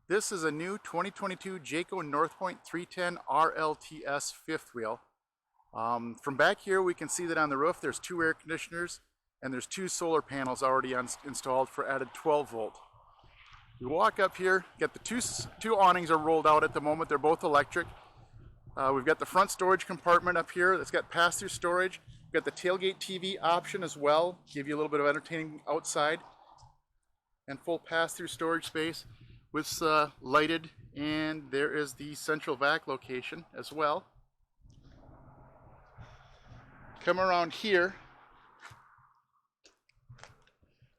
This is a new 2022 Jayco Northpoint 310 RLTS fifth wheel. From back here we can see that on the roof there's two air conditioners and there's two solar panels already installed for added 12 volt. You walk up here, get the two awnings are rolled out at the moment, they're both electric. We've got the front storage compartment up here that's got pass-through storage. We've got the tailgate TV option as well, give you a little bit of entertaining outside. And full pass-through storage space with lighted, and there is the central vac location as well. Come around here,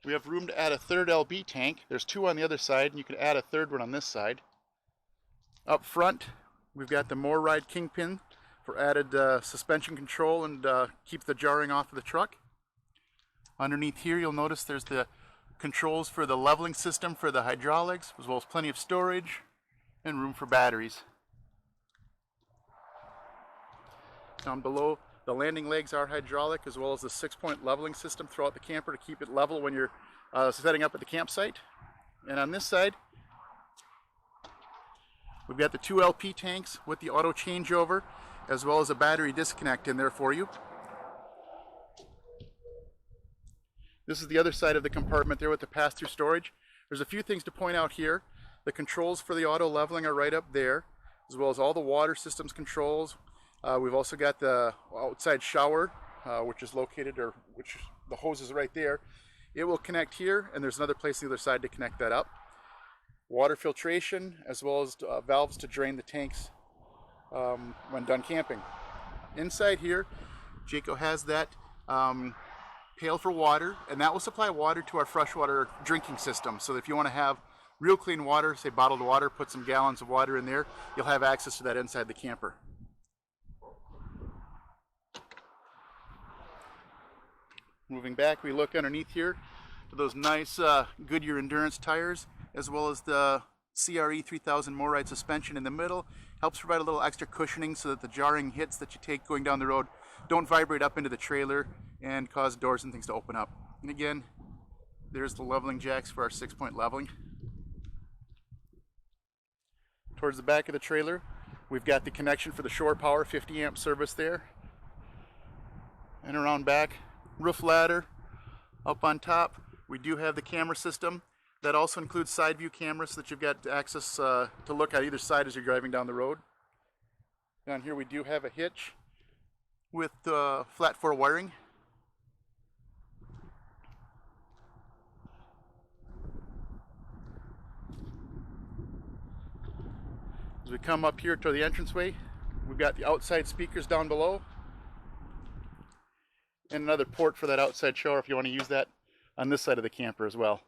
we have room to add a third LB tank. There's two on the other side, and you can add a third one on this side. Up front, we've got the More Ride Kingpin for added suspension control and keep the jarring off of the truck. Underneath here, you'll notice there's the controls for the leveling system for the hydraulics, as well as plenty of storage and room for batteries. Down below, the landing legs are hydraulic, as well as the 6-point leveling system throughout the camper to keep it level when you're setting up at the campsite. And on this side, we've got the two LP tanks with the auto changeover, as well as a battery disconnect in there for you. This is the other side of the compartment there with the pass-through storage. There's a few things to point out here. The controls for the auto leveling are right up there, as well as all the water systems controls. We've also got the outside shower, which is located, the hose is right there. It will connect here, and there's another place on the other side to connect that up. Water filtration, as well as valves to drain the tanks when done camping. Inside here, Jayco has that pail for water, and that will supply water to our freshwater drinking system. So if you want to have real clean water, say bottled water, put some gallons of water in there, you'll have access to that inside the camper. Moving back, we look underneath here to those nice Goodyear Endurance tires, as well as the CRE 3000 More Ride suspension in the middle. Helps provide a little extra cushioning so that the jarring hits that you take going down the road don't vibrate up into the trailer and cause doors and things to open up. And again, there's the leveling jacks for our 6-point leveling. Towards the back of the trailer, we've got the connection for the shore power 50 amp service there. And around back, roof ladder. Up on top, we do have the camera system. That also includes side view cameras so that you've got access to look at either side as you're driving down the road. Down here we do have a hitch with flat 4 wiring. As we come up here to the entranceway, we've got the outside speakers down below and another port for that outside shower if you want to use that on this side of the camper as well.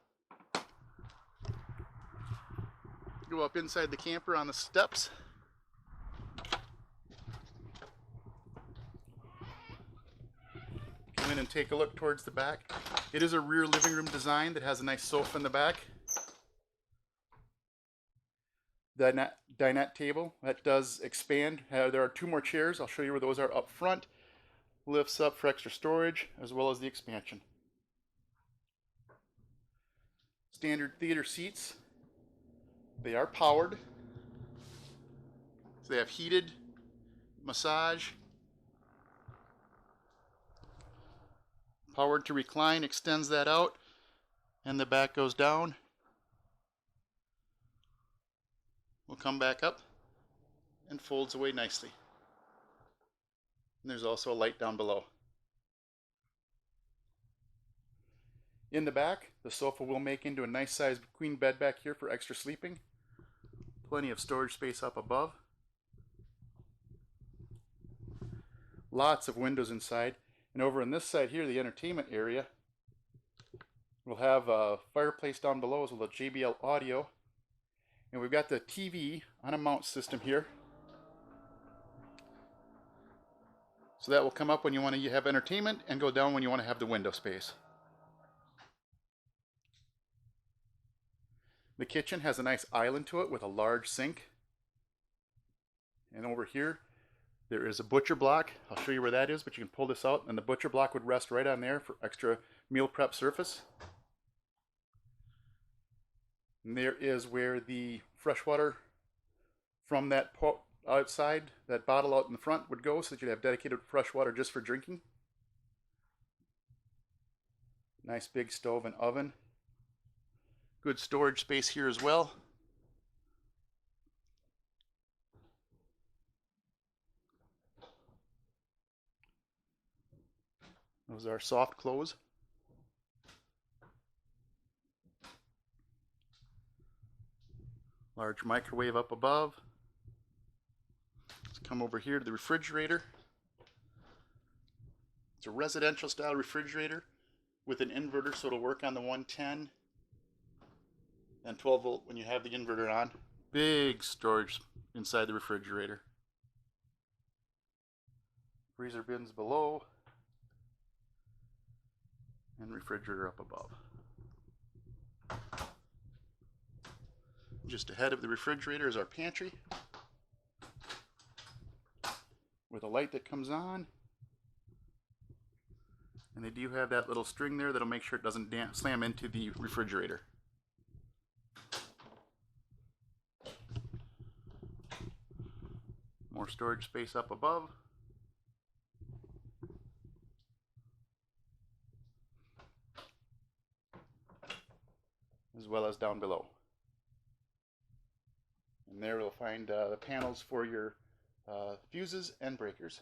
Go up inside the camper on the steps. Come in and take a look towards the back. It is a rear living room design that has a nice sofa in the back. Dinette table that does expand. There are 2 more chairs. I'll show you where those are up front. Lifts up for extra storage as well as the expansion. Standard theater seats. They are powered. So they have heated, massage, powered to recline, extends that out, and the back goes down. We'll come back up and folds away nicely. And there's also a light down below. In the back, the sofa will make into a nice sized queen bed back here for extra sleeping. Plenty of storage space up above. Lots of windows inside. And over on this side here, the entertainment area, we'll have a fireplace down below as well as JBL audio. And we've got the TV on a mount system here. So that will come up when you want to have entertainment and go down when you want to have the window space. The kitchen has a nice island to it with a large sink. And over here, there is a butcher block. I'll show you where that is, but you can pull this out and the butcher block would rest right on there for extra meal prep surface. And there is where the fresh water from that outside, that bottle out in the front would go, so that you'd have dedicated fresh water just for drinking. Nice big stove and oven. Good storage space here as well. Those are soft close. Large microwave up above. Let's come over here to the refrigerator. It's a residential style refrigerator with an inverter, so it'll work on the 110 and 12 volt when you have the inverter on. Big storage inside the refrigerator. Freezer bins below and refrigerator up above. Just ahead of the refrigerator is our pantry with a light that comes on, and they do have that little string there that'll make sure it doesn't slam into the refrigerator. More storage space up above. As well as down below. And there we'll find the panels for your fuses and breakers.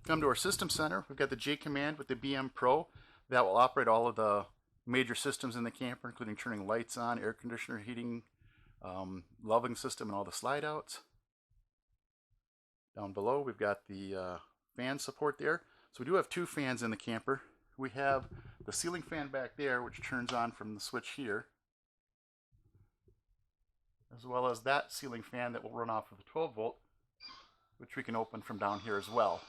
Come to our system center. We've got the J Command with the BM Pro that will operate all of the major systems in the camper, including turning lights on, air conditioner, heating, loving system, and all the slide outs. Down below we've got the fan support there. So we do have two fans in the camper. We have the ceiling fan back there, which turns on from the switch here, as well as that ceiling fan that will run off of the 12 volt, which we can open from down here as well.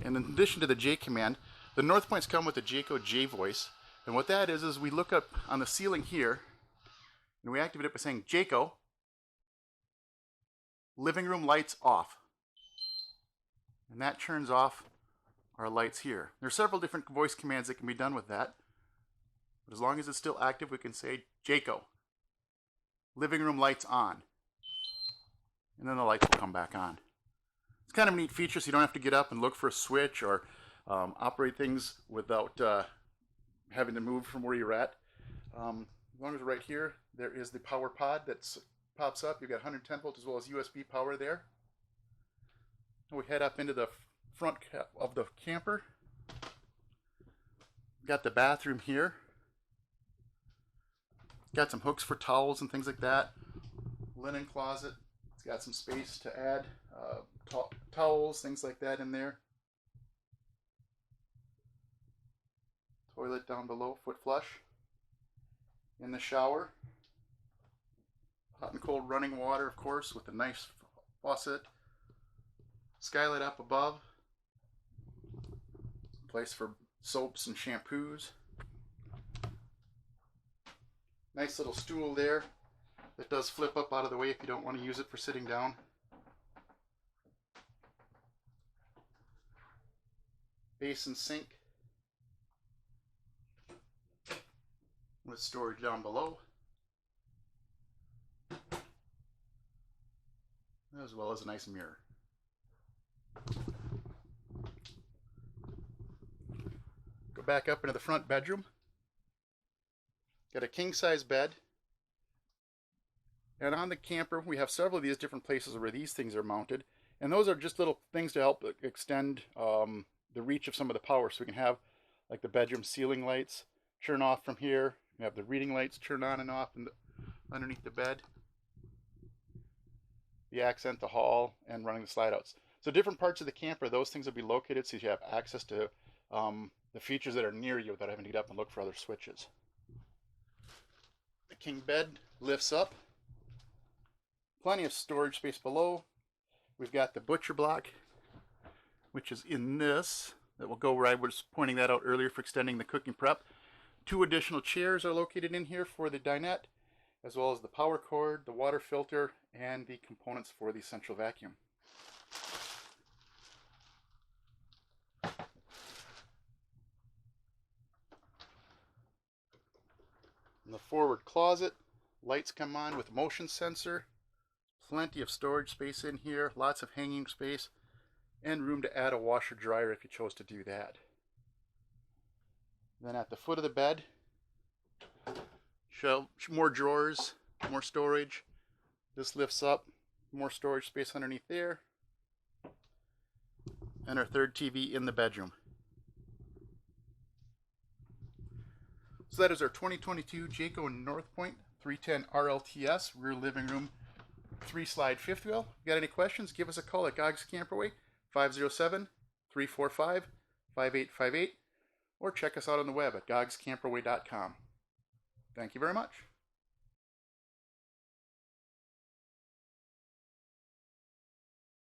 And in addition to the J Command, the North Points come with the Jayco J Voice. And what that is we look up on the ceiling here, and we activate it by saying, Jayco, living room lights off. And that turns off our lights here. There are several different voice commands that can be done with that. But as long as it's still active, we can say, Jayco, living room lights on. And then the lights will come back on. It's kind of a neat feature, so you don't have to get up and look for a switch or operate things without having to move from where you're at. As long as we're right here, there is the power pod that pops up. You've got 110 volt as well as USB power there. And we head up into the front of the camper. Got the bathroom here. Got some hooks for towels and things like that. Linen closet. It's got some space to add towels, things like that in there. Toilet down below, foot flush. In the shower, hot and cold running water, of course, with a nice faucet. Skylight up above. Place for soaps and shampoos. Nice little stool there that does flip up out of the way if you don't want to use it for sitting down. Basin sink with storage down below, as well as a nice mirror. Go back up into the front bedroom. Got a king-size bed. And on the camper, we have several of these different places where these things are mounted. And those are just little things to help extend the reach of some of the power. So we can have like the bedroom ceiling lights turn off from here. We have the reading lights turn on and off underneath the bed. The accent, the hall, and running the slide outs. So different parts of the camper, those things will be located so you have access to the features that are near you without having to get up and look for other switches. The king bed lifts up. Plenty of storage space below. We've got the butcher block, which is in this. That will go where I was pointing that out earlier for extending the cooking prep. 2 additional chairs are located in here for the dinette, as well as the power cord, the water filter, and the components for the central vacuum. In the forward closet, lights come on with motion sensor, plenty of storage space in here, lots of hanging space, and room to add a washer dryer if you chose to do that. Then at the foot of the bed, more drawers, more storage. This lifts up, more storage space underneath there. And our third TV in the bedroom. So that is our 2022 Jayco Northpoint 310 RLTS rear living room 3-slide fifth wheel. If you got any questions, give us a call at Gogg's Camperway, 507-345-5858, or check us out on the web at goggscamperway.com. Thank you very much.